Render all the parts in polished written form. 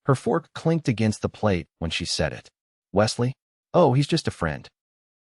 Her fork clinked against the plate when she said it. Wesley? Oh, he's just a friend.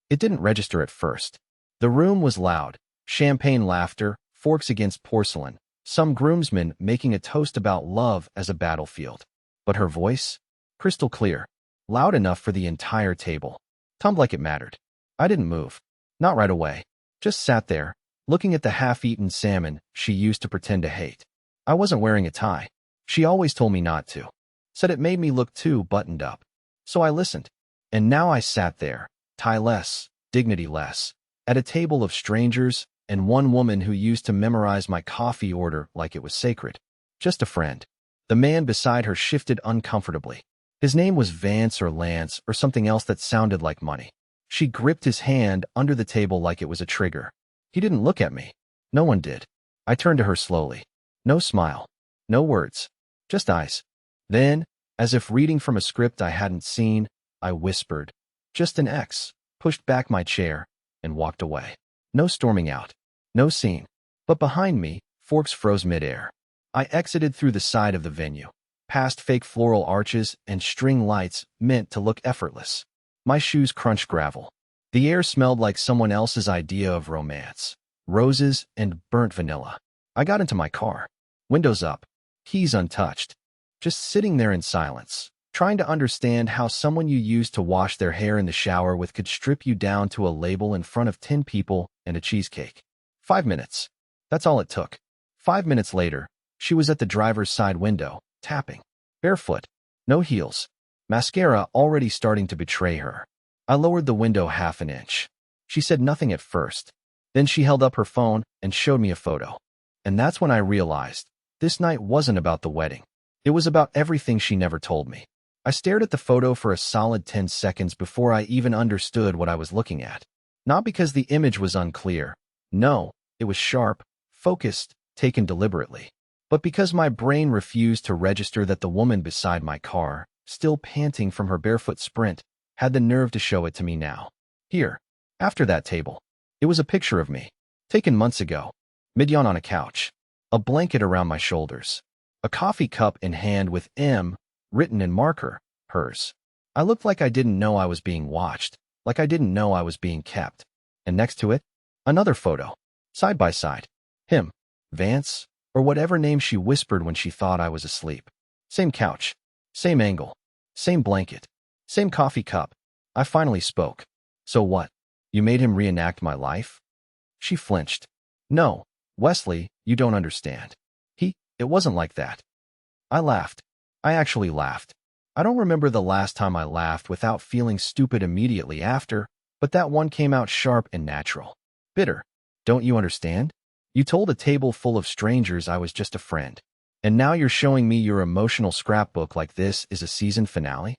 It didn't register at first. The room was loud. Champagne laughter, forks against porcelain, some groomsmen making a toast about love as a battlefield. But her voice? Crystal clear. Loud enough for the entire table. Tumbled like it mattered. I didn't move. Not right away. Just sat there, looking at the half-eaten salmon she used to pretend to hate. I wasn't wearing a tie. She always told me not to. Said it made me look too buttoned up. So I listened. And now I sat there, tie-less, dignity-less, at a table of strangers and one woman who used to memorize my coffee order like it was sacred. Just a friend. The man beside her shifted uncomfortably. His name was Vance or Lance or something else that sounded like money. She gripped his hand under the table like it was a trigger. He didn't look at me. No one did. I turned to her slowly. No smile. No words. Just eyes. Then, as if reading from a script I hadn't seen, I whispered, "Just an X," pushed back my chair, and walked away. No storming out. No scene. But behind me, forks froze midair. I exited through the side of the venue, past fake floral arches and string lights meant to look effortless. My shoes crunched gravel. The air smelled like someone else's idea of romance. Roses and burnt vanilla. I got into my car. Windows up. Keys untouched. Just sitting there in silence, trying to understand how someone you used to wash their hair in the shower with could strip you down to a label in front of 10 people and a cheesecake. 5 minutes. That's all it took. 5 minutes later, she was at the driver's side window, tapping. Barefoot. No heels. Mascara already starting to betray her. I lowered the window half an inch. She said nothing at first. Then she held up her phone and showed me a photo. And that's when I realized this night wasn't about the wedding. It was about everything she never told me. I stared at the photo for a solid 10 seconds before I even understood what I was looking at. Not because the image was unclear. No, it was sharp, focused, taken deliberately. But because my brain refused to register that the woman beside my car, still panting from her barefoot sprint, had the nerve to show it to me now. Here, after that table. It was a picture of me, taken months ago, mid-yawn on a couch, a blanket around my shoulders, a coffee cup in hand with M written in marker, hers. I looked like I didn't know I was being watched, like I didn't know I was being kept. And next to it, another photo, side by side. Him, Vance, or whatever name she whispered when she thought I was asleep. Same couch, same angle, same blanket, same coffee cup. I finally spoke. So what? You made him reenact my life? She flinched. No, Wesley, you don't understand. It wasn't like that. I laughed. I actually laughed. I don't remember the last time I laughed without feeling stupid immediately after, but that one came out sharp and natural. Bitter. Don't you understand? You told a table full of strangers I was just a friend. And now you're showing me your emotional scrapbook like this is a season finale?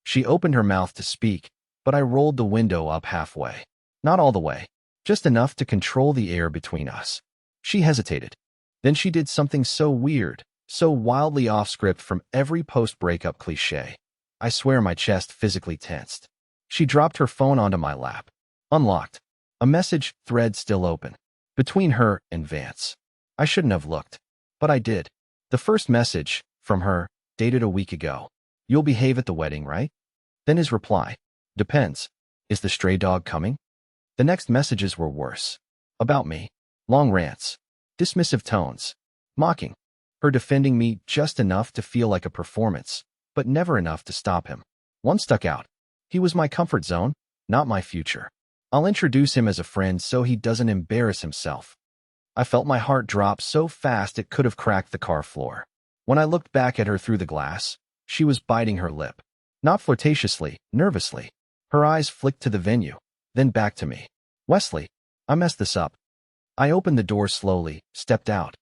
She opened her mouth to speak, but I rolled the window up halfway. Not all the way. Just enough to control the air between us. She hesitated. Then she did something so weird, so wildly off-script from every post-breakup cliché. I swear my chest physically tensed. She dropped her phone onto my lap. Unlocked. A message thread still open. Between her and Vance. I shouldn't have looked. But I did. The first message, from her, dated a week ago. You'll behave at the wedding, right? Then his reply. Depends. Is the stray dog coming? The next messages were worse. About me. Long rants. Dismissive tones. Mocking. Her defending me just enough to feel like a performance, but never enough to stop him. One stuck out. He was my comfort zone, not my future. I'll introduce him as a friend so he doesn't embarrass himself. I felt my heart drop so fast it could have cracked the car floor. When I looked back at her through the glass, she was biting her lip. Not flirtatiously, nervously. Her eyes flicked to the venue, then back to me. Wesley, I messed this up. I opened the door slowly, stepped out.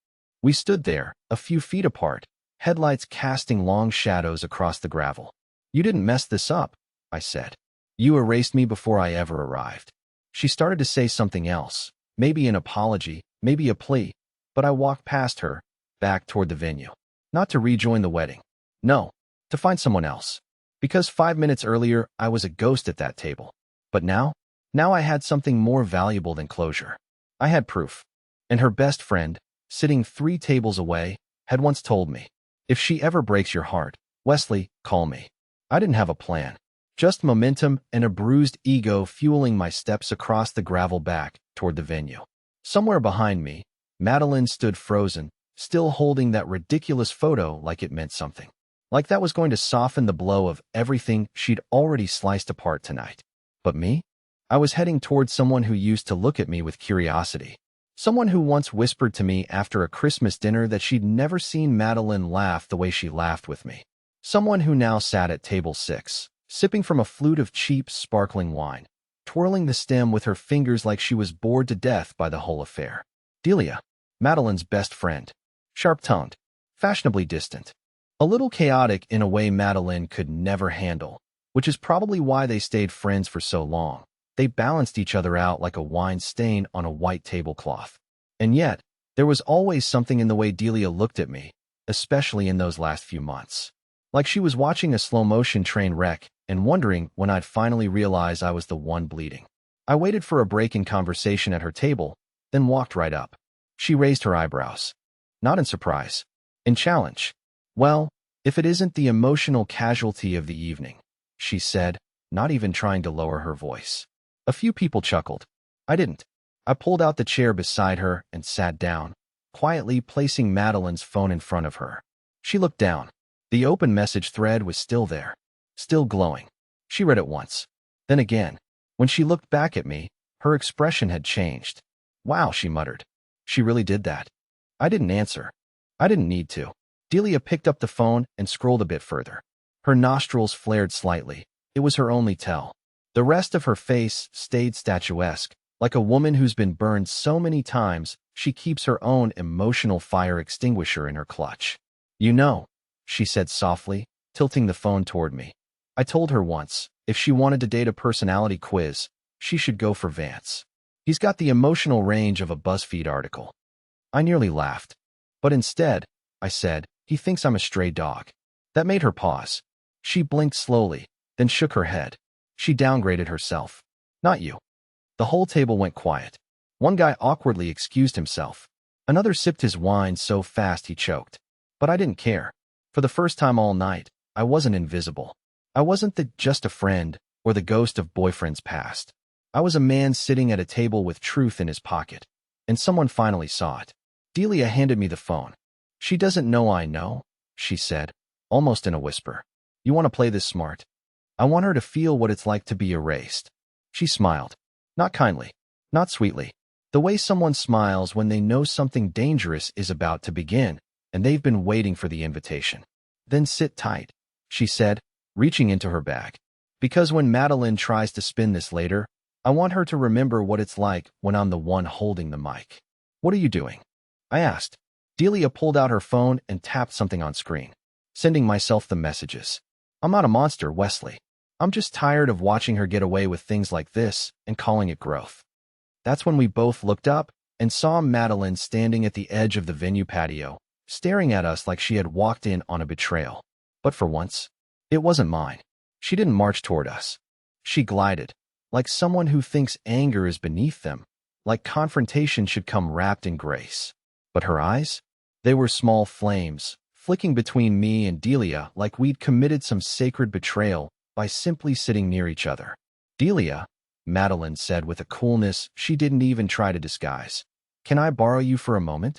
We stood there, a few feet apart, headlights casting long shadows across the gravel. You didn't mess this up, I said. You erased me before I ever arrived. She started to say something else, maybe an apology, maybe a plea, but I walked past her, back toward the venue. Not to rejoin the wedding. No, to find someone else. Because 5 minutes earlier, I was a ghost at that table. But now I had something more valuable than closure. I had proof. And her best friend, sitting 3 tables away, had once told me, if she ever breaks your heart, Wesley, call me. I didn't have a plan. Just momentum and a bruised ego fueling my steps across the gravel back toward the venue. Somewhere behind me, Madeline stood frozen, still holding that ridiculous photo like it meant something. Like that was going to soften the blow of everything she'd already sliced apart tonight. But me? I was heading towards someone who used to look at me with curiosity. Someone who once whispered to me after a Christmas dinner that she'd never seen Madeline laugh the way she laughed with me. Someone who now sat at table 6, sipping from a flute of cheap, sparkling wine, twirling the stem with her fingers like she was bored to death by the whole affair. Delia, Madeline's best friend. Sharp-tongued, fashionably distant. A little chaotic in a way Madeline could never handle, which is probably why they stayed friends for so long. They balanced each other out like a wine stain on a white tablecloth. And yet, there was always something in the way Delia looked at me, especially in those last few months. Like she was watching a slow-motion train wreck and wondering when I'd finally realize I was the one bleeding. I waited for a break in conversation at her table, then walked right up. She raised her eyebrows. Not in surprise. In challenge. Well, if it isn't the emotional casualty of the evening, she said, not even trying to lower her voice. A few people chuckled. I didn't. I pulled out the chair beside her and sat down, quietly placing Madeline's phone in front of her. She looked down. The open message thread was still there, still glowing. She read it once. Then again. When she looked back at me, her expression had changed. Wow, she muttered. She really did that. I didn't answer. I didn't need to. Delia picked up the phone and scrolled a bit further. Her nostrils flared slightly. It was her only tell. The rest of her face stayed statuesque, like a woman who's been burned so many times she keeps her own emotional fire extinguisher in her clutch. You know, she said softly, tilting the phone toward me. I told her once, if she wanted to date a personality quiz, she should go for Vance. He's got the emotional range of a BuzzFeed article. I nearly laughed. But instead, I said, he thinks I'm a stray dog. That made her pause. She blinked slowly, then shook her head. She downgraded herself. Not you. The whole table went quiet. One guy awkwardly excused himself. Another sipped his wine so fast he choked. But I didn't care. For the first time all night, I wasn't invisible. I wasn't just a friend or the ghost of boyfriends past. I was a man sitting at a table with truth in his pocket. And someone finally saw it. Delia handed me the phone. She doesn't know I know, she said, almost in a whisper. You want to play this smart? I want her to feel what it's like to be erased. She smiled. Not kindly. Not sweetly. The way someone smiles when they know something dangerous is about to begin, and they've been waiting for the invitation. Then sit tight, she said, reaching into her bag. Because when Madeline tries to spin this later, I want her to remember what it's like when I'm the one holding the mic. What are you doing? I asked. Delia pulled out her phone and tapped something on screen. Sending myself the messages. I'm not a monster, Wesley. I'm just tired of watching her get away with things like this and calling it growth. That's when we both looked up and saw Madeline standing at the edge of the venue patio, staring at us like she had walked in on a betrayal. But for once, it wasn't mine. She didn't march toward us. She glided, like someone who thinks anger is beneath them, like confrontation should come wrapped in grace. But her eyes? They were small flames, flicking between me and Delia like we'd committed some sacred betrayal by simply sitting near each other. Delia, Madeline said with a coolness she didn't even try to disguise. Can I borrow you for a moment?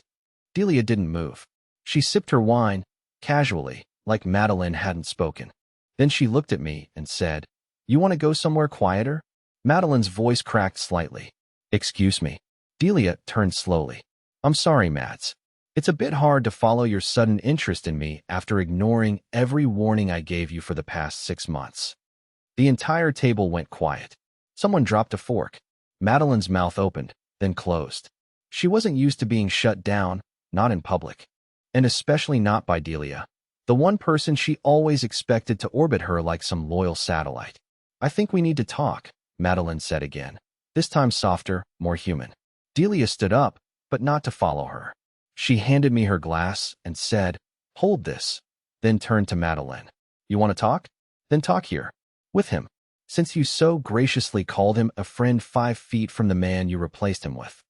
Delia didn't move. She sipped her wine, casually, like Madeline hadn't spoken. Then she looked at me and said, You want to go somewhere quieter? Madeline's voice cracked slightly. Excuse me. Delia turned slowly. I'm sorry, Mads. It's a bit hard to follow your sudden interest in me after ignoring every warning I gave you for the past 6 months. The entire table went quiet. Someone dropped a fork. Madeline's mouth opened, then closed. She wasn't used to being shut down, not in public. And especially not by Delia, the one person she always expected to orbit her like some loyal satellite. I think we need to talk, Madeline said again. This time softer, more human. Delia stood up, but not to follow her. She handed me her glass and said, Hold this, then turned to Madeline. You want to talk? Then talk here. With him. Since you so graciously called him a friend 5 feet from the man you replaced him with.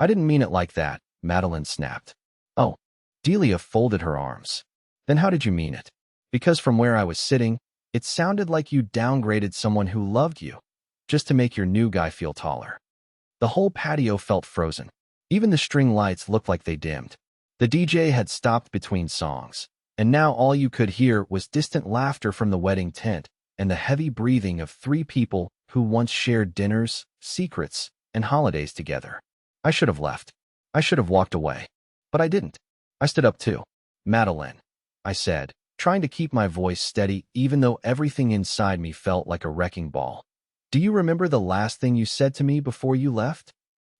I didn't mean it like that, Madeline snapped. Oh. Delia folded her arms. Then how did you mean it? Because from where I was sitting, it sounded like you downgraded someone who loved you, just to make your new guy feel taller. The whole patio felt frozen. Even the string lights looked like they dimmed. The DJ had stopped between songs, and now all you could hear was distant laughter from the wedding tent and the heavy breathing of three people who once shared dinners, secrets, and holidays together. I should have left. I should have walked away. But I didn't. I stood up too. Madeline, I said, trying to keep my voice steady even though everything inside me felt like a wrecking ball. Do you remember the last thing you said to me before you left?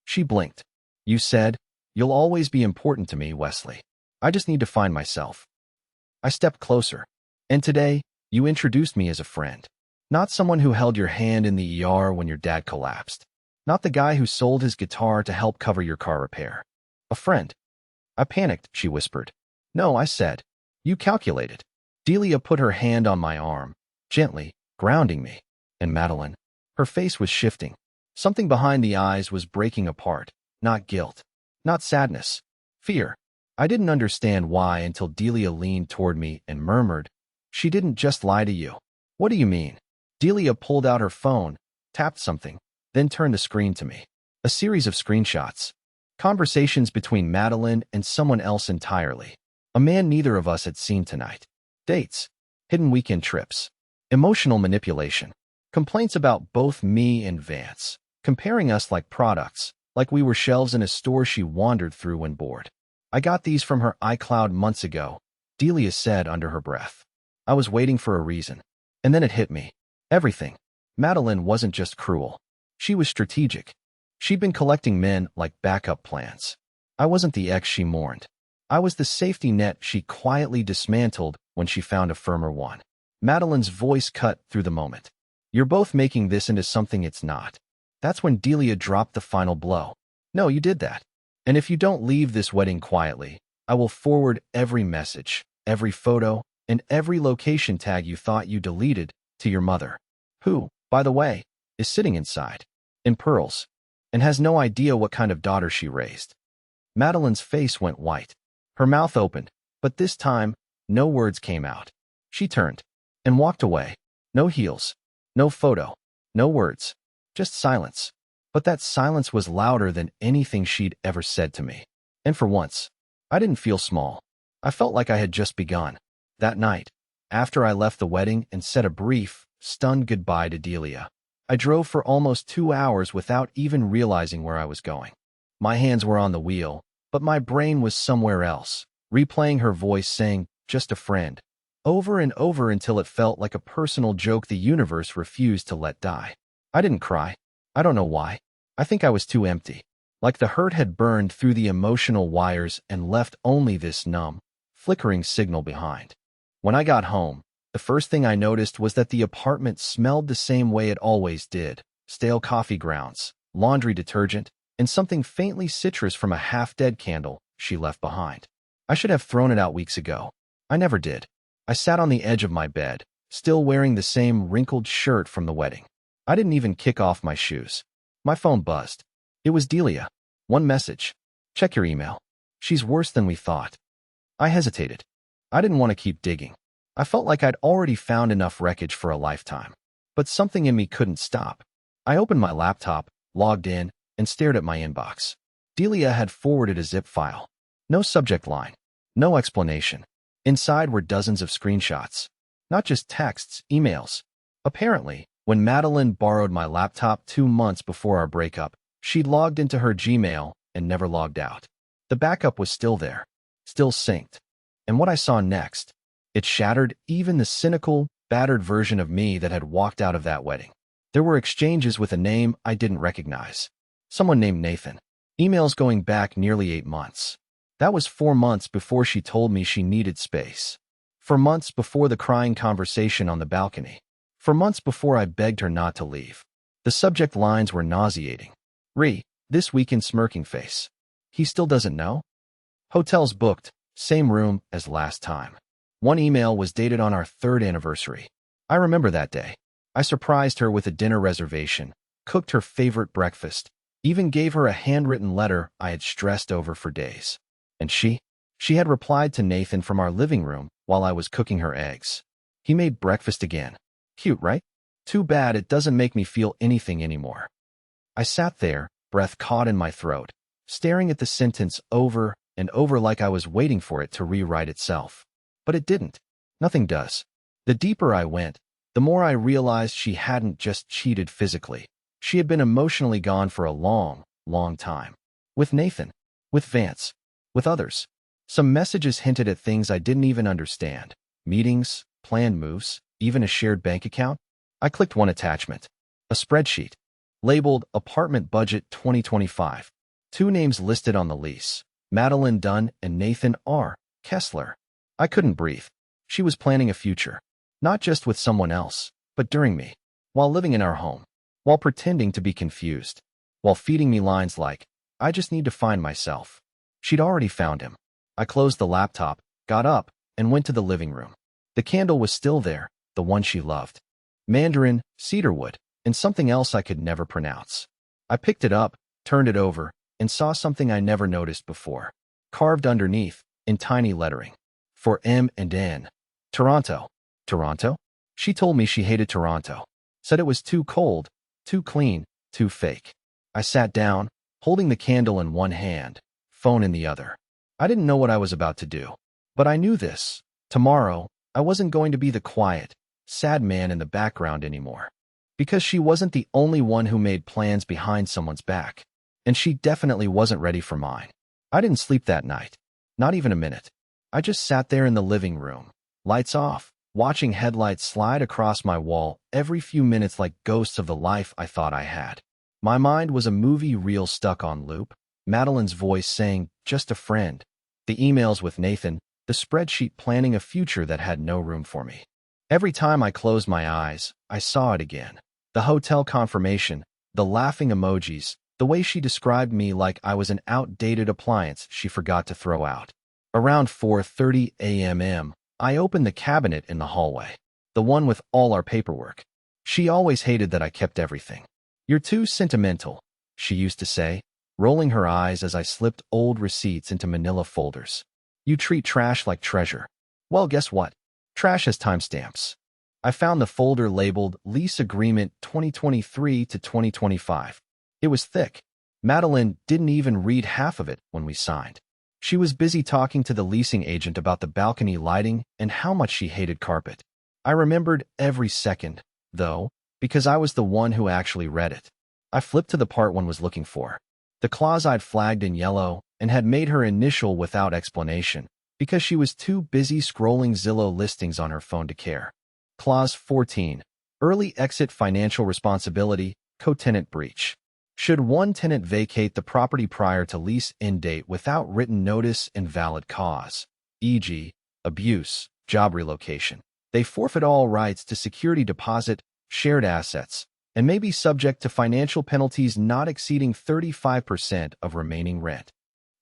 She blinked. You said, "You'll always be important to me, Wesley. I just need to find myself." I stepped closer. And today, you introduced me as a friend. Not someone who held your hand in the ER when your dad collapsed. Not the guy who sold his guitar to help cover your car repair. A friend. I panicked, she whispered. No, I said. You calculated. Delia put her hand on my arm, gently, grounding me. And Madeline. Her face was shifting. Something behind the eyes was breaking apart. Not guilt. Not sadness. Fear. I didn't understand why until Delia leaned toward me and murmured, "She didn't just lie to you." What do you mean? Delia pulled out her phone, tapped something, then turned the screen to me. A series of screenshots. Conversations between Madeline and someone else entirely. A man neither of us had seen tonight. Dates. Hidden weekend trips. Emotional manipulation. Complaints about both me and Vance. Comparing us like products, like we were shelves in a store she wandered through when bored. I got these from her iCloud months ago, Delia said under her breath. I was waiting for a reason. And then it hit me. Everything. Madeline wasn't just cruel. She was strategic. She'd been collecting men like backup plans. I wasn't the ex she mourned. I was the safety net she quietly dismantled when she found a firmer one. Madeline's voice cut through the moment. You're both making this into something it's not. That's when Delia dropped the final blow. No, you did that. And if you don't leave this wedding quietly, I will forward every message, every photo, and every location tag you thought you deleted to your mother, who, by the way, is sitting inside, in pearls, and has no idea what kind of daughter she raised. Madeline's face went white. Her mouth opened, but this time, no words came out. She turned and walked away. No heels, no photo, no words, just silence. But that silence was louder than anything she'd ever said to me. And for once, I didn't feel small. I felt like I had just begun. That night, after I left the wedding and said a brief, stunned goodbye to Delia, I drove for almost 2 hours without even realizing where I was going. My hands were on the wheel, but my brain was somewhere else, replaying her voice saying, "Just a friend," over and over until it felt like a personal joke the universe refused to let die. I didn't cry. I don't know why. I think I was too empty. Like the hurt had burned through the emotional wires and left only this numb, flickering signal behind. When I got home, the first thing I noticed was that the apartment smelled the same way it always did. Stale coffee grounds, laundry detergent, and something faintly citrus from a half-dead candle she left behind. I should have thrown it out weeks ago. I never did. I sat on the edge of my bed, still wearing the same wrinkled shirt from the wedding. I didn't even kick off my shoes. My phone buzzed. It was Delia. One message. "Check your email. She's worse than we thought." I hesitated. I didn't want to keep digging. I felt like I'd already found enough wreckage for a lifetime. But something in me couldn't stop. I opened my laptop, logged in, and stared at my inbox. Delia had forwarded a zip file. No subject line. No explanation. Inside were dozens of screenshots. Not just texts, emails. Apparently, when Madeline borrowed my laptop 2 months before our breakup, she'd logged into her Gmail and never logged out. The backup was still there, still synced. And what I saw next, it shattered even the cynical, battered version of me that had walked out of that wedding. There were exchanges with a name I didn't recognize. Someone named Nathan. Emails going back nearly 8 months. That was 4 months before she told me she needed space. For months before the crying conversation on the balcony. For months before I begged her not to leave. The subject lines were nauseating. This weekend smirking face. He still doesn't know? Hotels booked, same room as last time. One email was dated on our 3rd anniversary. I remember that day. I surprised her with a dinner reservation, cooked her favorite breakfast, even gave her a handwritten letter I had stressed over for days. And she had replied to Nathan from our living room, while I was cooking her eggs. He made breakfast again. Cute, right? Too bad it doesn't make me feel anything anymore. I sat there, breath caught in my throat, staring at the sentence over and over like I was waiting for it to rewrite itself. But it didn't. Nothing does. The deeper I went, the more I realized she hadn't just cheated physically. She had been emotionally gone for a long, long time. With Nathan, with Vance, with others. Some messages hinted at things I didn't even understand. Meetings, planned moves, even a shared bank account. I clicked one attachment. A spreadsheet. Labeled Apartment Budget 2025. 2 names listed on the lease. Madeline Dunn and Nathan R. Kessler. I couldn't breathe. She was planning a future. Not just with someone else, but during me. While living in our home. While pretending to be confused. While feeding me lines like, I just need to find myself. She'd already found him. I closed the laptop, got up, and went to the living room. The candle was still there, the one she loved. Mandarin, cedarwood, and something else I could never pronounce. I picked it up, turned it over, and saw something I never noticed before. Carved underneath, in tiny lettering. For M and N. Toronto. Toronto? She told me she hated Toronto. Said it was too cold, too clean, too fake. I sat down, holding the candle in one hand, phone in the other. I didn't know what I was about to do. But I knew this. Tomorrow, I wasn't going to be the quiet, sad man in the background anymore. Because she wasn't the only one who made plans behind someone's back. And she definitely wasn't ready for mine. I didn't sleep that night. Not even a minute. I just sat there in the living room, lights off, watching headlights slide across my wall every few minutes like ghosts of the life I thought I had. My mind was a movie reel stuck on loop. Madeline's voice saying, just a friend. The emails with Nathan, the spreadsheet planning a future that had no room for me. Every time I closed my eyes, I saw it again. The hotel confirmation, the laughing emojis, the way she described me like I was an outdated appliance she forgot to throw out. Around 4:30 a.m., I opened the cabinet in the hallway. The one with all our paperwork. She always hated that I kept everything. You're too sentimental, she used to say, rolling her eyes as I slipped old receipts into manila folders. You treat trash like treasure. Well, guess what? Trash has timestamps. I found the folder labeled Lease Agreement 2023 to 2025. It was thick. Madeline didn't even read half of it when we signed. She was busy talking to the leasing agent about the balcony lighting and how much she hated carpet. I remembered every second, though, because I was the one who actually read it. I flipped to the part one was looking for. The clause I'd flagged in yellow and had made her initial without explanation, because she was too busy scrolling Zillow listings on her phone to care. Clause 14. Early exit financial responsibility, co-tenant breach. Should one tenant vacate the property prior to lease end date without written notice and valid cause, e.g., abuse, job relocation, they forfeit all rights to security deposit, shared assets, and may be subject to financial penalties not exceeding 35% of remaining rent.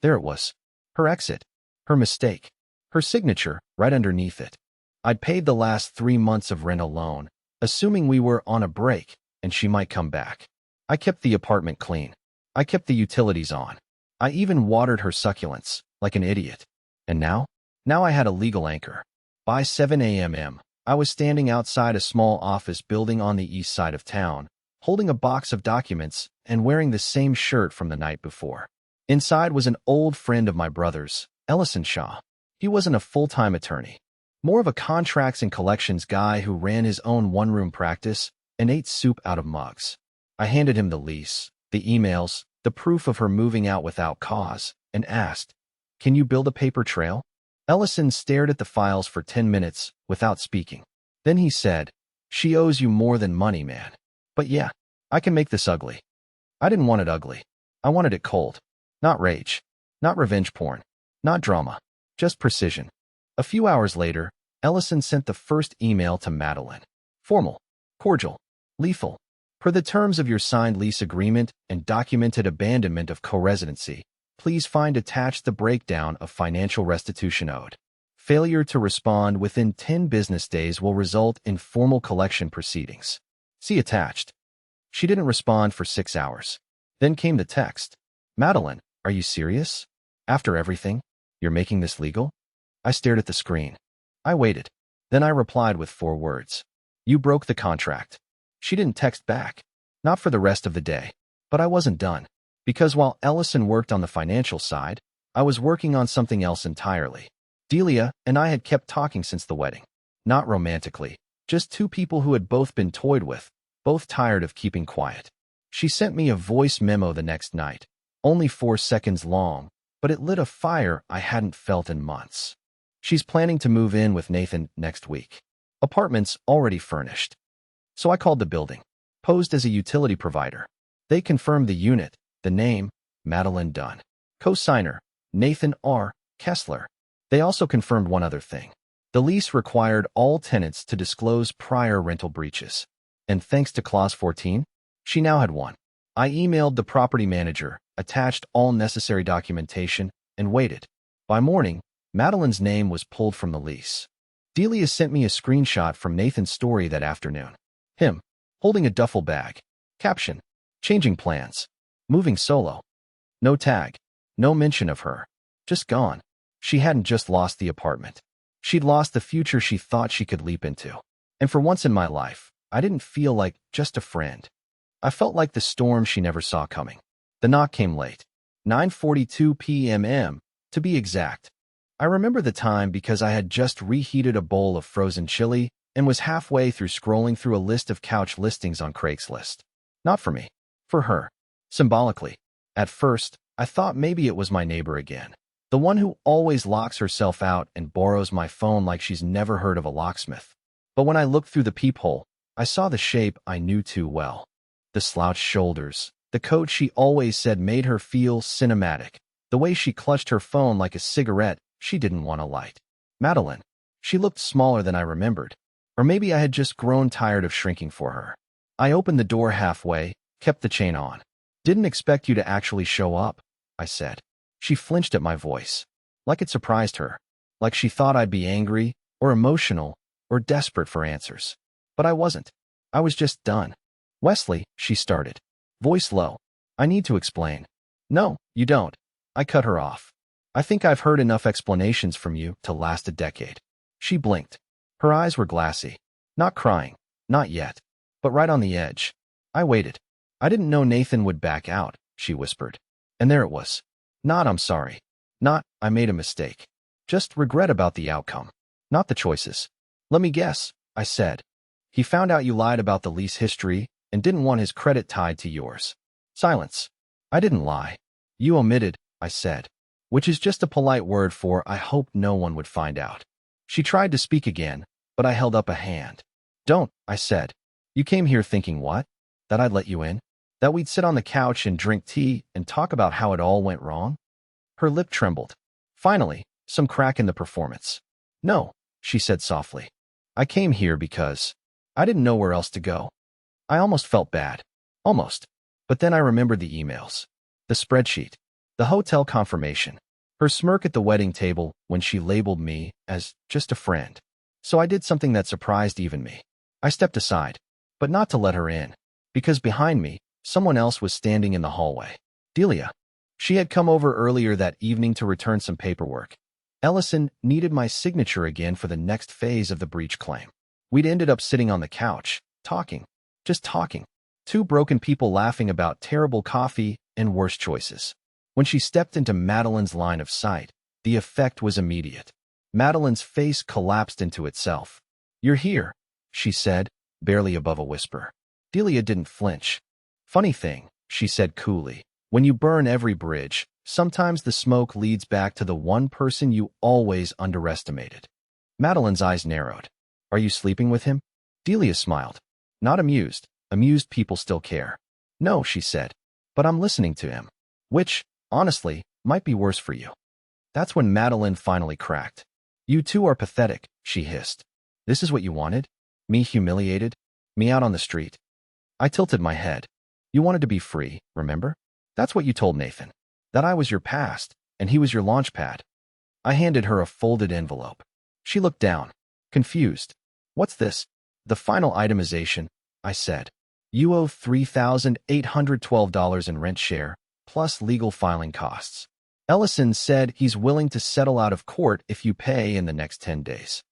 There it was. Her exit. Her mistake. Her signature right underneath it. I'd paid the last 3 months of rent alone, assuming we were on a break and she might come back. I kept the apartment clean. I kept the utilities on. I even watered her succulents, like an idiot. And now? Now I had a legal anchor. By 7 a.m., I was standing outside a small office building on the east side of town, holding a box of documents and wearing the same shirt from the night before. Inside was an old friend of my brother's, Ellison Shaw. He wasn't a full-time attorney. More of a contracts and collections guy who ran his own one-room practice and ate soup out of mugs. I handed him the lease, the emails, the proof of her moving out without cause, and asked, "Can you build a paper trail?" Ellison stared at the files for 10 minutes without speaking. Then he said, "She owes you more than money, man. But yeah, I can make this ugly." I didn't want it ugly. I wanted it cold. Not rage. Not revenge porn. Not drama. Just precision. A few hours later, Ellison sent the first email to Madeline. Formal. Cordial. Lethal. Per the terms of your signed lease agreement and documented abandonment of co-residency, please find attached the breakdown of financial restitution owed. Failure to respond within 10 business days will result in formal collection proceedings. See attached. She didn't respond for 6 hours. Then came the text. Madeline, are you serious? After everything, you're making this legal? I stared at the screen. I waited. Then I replied with 4 words. You broke the contract. She didn't text back. Not for the rest of the day. But I wasn't done. Because while Ellison worked on the financial side, I was working on something else entirely. Delia and I had kept talking since the wedding. Not romantically. Just 2 people who had both been toyed with, both tired of keeping quiet. She sent me a voice memo the next night. Only 4 seconds long, but it lit a fire I hadn't felt in months. She's planning to move in with Nathan next week. Apartments already furnished. So I called the building. Posed as a utility provider. They confirmed the unit, the name, Madeline Dunn. Co-signer, Nathan R. Kessler. They also confirmed one other thing. The lease required all tenants to disclose prior rental breaches. And thanks to Clause 14, she now had one. I emailed the property manager, attached all necessary documentation, and waited. By morning, Madeline's name was pulled from the lease. Delia sent me a screenshot from Nathan's story that afternoon. Him, holding a duffel bag. Caption, changing plans. Moving solo. No tag. No mention of her. Just gone. She hadn't just lost the apartment. She'd lost the future she thought she could leap into. And for once in my life, I didn't feel like just a friend. I felt like the storm she never saw coming. The knock came late. 9:42 p.m. to be exact. I remember the time because I had just reheated a bowl of frozen chili and was halfway through scrolling through a list of couch listings on Craigslist. Not for me. For her. Symbolically. At first, I thought maybe it was my neighbor again. The one who always locks herself out and borrows my phone like she's never heard of a locksmith. But when I looked through the peephole, I saw the shape I knew too well. The slouched shoulders, the coat she always said made her feel cinematic, the way she clutched her phone like a cigarette she didn't want to light. Madeline. She looked smaller than I remembered. Or maybe I had just grown tired of shrinking for her. I opened the door halfway, kept the chain on. Didn't expect you to actually show up, I said. She flinched at my voice. Like it surprised her. Like she thought I'd be angry, or emotional, or desperate for answers. But I wasn't. I was just done. Wesley, she started. Voice low. I need to explain. No, you don't. I cut her off. I think I've heard enough explanations from you to last a decade. She blinked. Her eyes were glassy. Not crying. Not yet. But right on the edge. I waited. I didn't know Nathan would back out, she whispered. And there it was. Not I'm sorry. Not I made a mistake. Just regret about the outcome. Not the choices. Let me guess, I said. He found out you lied about the lease history and didn't want his credit tied to yours. Silence. I didn't lie. You omitted, I said. Which is just a polite word for I hoped no one would find out. She tried to speak again, but I held up a hand. Don't, I said. You came here thinking what? That I'd let you in? That we'd sit on the couch and drink tea and talk about how it all went wrong? Her lip trembled. Finally, some crack in the performance. No, she said softly. I came here because I didn't know where else to go. I almost felt bad. Almost. But then I remembered the emails. The spreadsheet. The hotel confirmation. Her smirk at the wedding table when she labeled me as just a friend. So I did something that surprised even me. I stepped aside, but not to let her in, because behind me, someone else was standing in the hallway. Delia. She had come over earlier that evening to return some paperwork. Ellison needed my signature again for the next phase of the breach claim. We'd ended up sitting on the couch, talking. Just talking. 2 broken people laughing about terrible coffee and worse choices. When she stepped into Madeline's line of sight, the effect was immediate. Madeline's face collapsed into itself. You're here, she said, barely above a whisper. Delia didn't flinch. Funny thing, she said coolly. When you burn every bridge, sometimes the smoke leads back to the one person you always underestimated. Madeline's eyes narrowed. Are you sleeping with him? Delia smiled. Not amused. Amused people still care. No, she said. But I'm listening to him. Which, honestly, might be worse for you. That's when Madeline finally cracked. You two are pathetic, she hissed. This is what you wanted? Me humiliated? Me out on the street? I tilted my head. You wanted to be free, remember? That's what you told Nathan. That I was your past, and he was your launch pad. I handed her a folded envelope. She looked down, confused. What's this? The final itemization, I said. You owe $3,812 in rent share, plus legal filing costs. Ellison said he's willing to settle out of court if you pay in the next 10 days.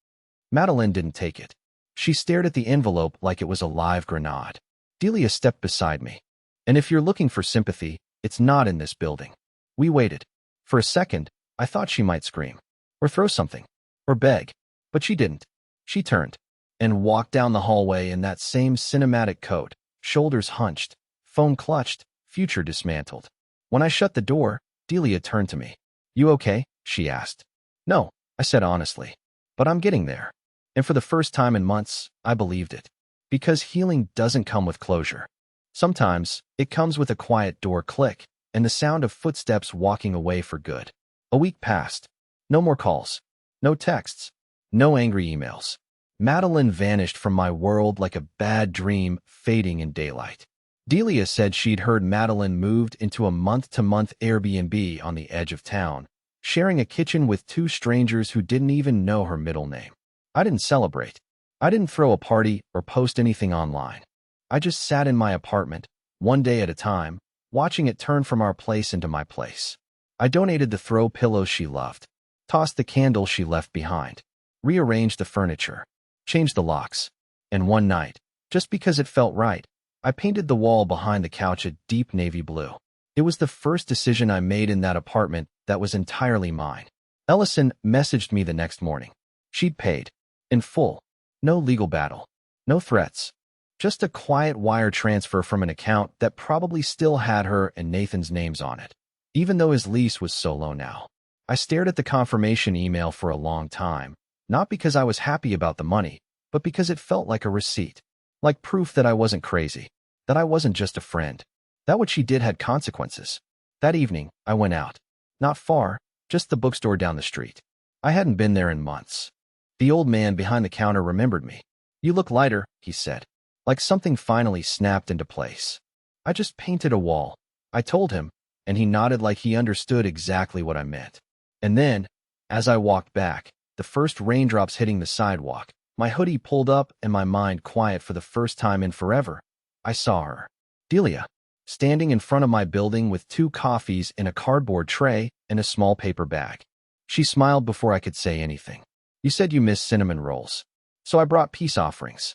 Madeline didn't take it. She stared at the envelope like it was a live grenade. Delia stepped beside me. And if you're looking for sympathy, it's not in this building. We waited. For a second, I thought she might scream. Or throw something. Or beg. But she didn't. She turned. And walked down the hallway in that same cinematic coat, shoulders hunched, phone clutched, future dismantled. When I shut the door, Delia turned to me. You okay? She asked. No, I said honestly. But I'm getting there. And for the first time in months, I believed it. Because healing doesn't come with closure. Sometimes, it comes with a quiet door click and the sound of footsteps walking away for good. A week passed. No more calls. No texts. No angry emails. Madeline vanished from my world like a bad dream fading in daylight. Delia said she'd heard Madeline moved into a month-to-month Airbnb on the edge of town, sharing a kitchen with two strangers who didn't even know her middle name. I didn't celebrate. I didn't throw a party or post anything online. I just sat in my apartment, one day at a time, watching it turn from our place into my place. I donated the throw pillows she loved, tossed the candles she left behind, rearranged the furniture, changed the locks, and one night, just because it felt right, I painted the wall behind the couch a deep navy blue. It was the first decision I made in that apartment that was entirely mine. Ellison messaged me the next morning. She'd paid. In full. No legal battle. No threats. Just a quiet wire transfer from an account that probably still had her and Nathan's names on it, even though his lease was so low now. I stared at the confirmation email for a long time, not because I was happy about the money, but because it felt like a receipt, like proof that I wasn't crazy, that I wasn't just a friend, that what she did had consequences. That evening, I went out. Not far, just the bookstore down the street. I hadn't been there in months. The old man behind the counter remembered me. You look lighter, he said, like something finally snapped into place. I just painted a wall, I told him, and he nodded like he understood exactly what I meant. And then, as I walked back, the first raindrops hitting the sidewalk, my hoodie pulled up and my mind quiet for the first time in forever, I saw her. Delia, standing in front of my building with 2 coffees in a cardboard tray and a small paper bag. She smiled before I could say anything. You said you missed cinnamon rolls, so I brought peace offerings.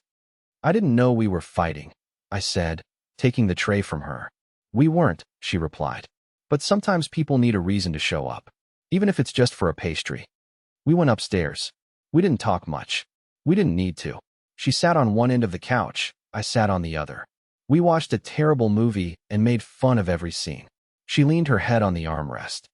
I didn't know we were fighting, I said, taking the tray from her. We weren't, she replied. But sometimes people need a reason to show up, even if it's just for a pastry. We went upstairs. We didn't talk much. We didn't need to. She sat on one end of the couch, I sat on the other. We watched a terrible movie and made fun of every scene. She leaned her head on the armrest.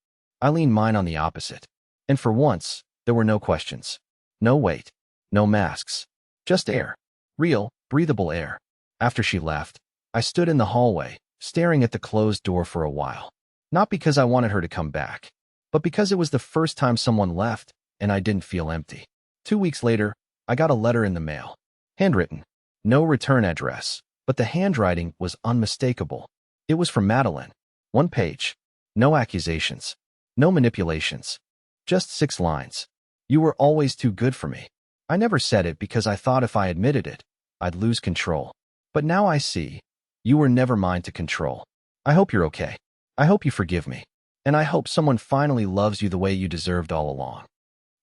I leaned mine on the opposite. And for once, there were no questions. No wait. No masks. Just air. Real, breathable air. After she left, I stood in the hallway, staring at the closed door for a while. Not because I wanted her to come back, but because it was the first time someone left, and I didn't feel empty. 2 weeks later, I got a letter in the mail. Handwritten. No return address, but the handwriting was unmistakable. It was from Madeline. 1 page. No accusations. No manipulations. Just 6 lines. You were always too good for me. I never said it because I thought if I admitted it, I'd lose control. But now I see. You were never mine to control. I hope you're okay. I hope you forgive me. And I hope someone finally loves you the way you deserved all along.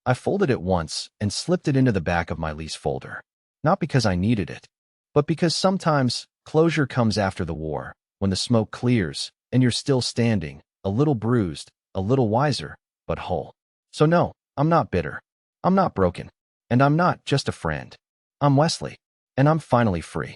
I folded it once and slipped it into the back of my lease folder. Not because I needed it, but because sometimes closure comes after the war, when the smoke clears and you're still standing, a little bruised, a little wiser, but whole. So no, I'm not bitter. I'm not broken. And I'm not just a friend. I'm Wesley. And I'm finally free.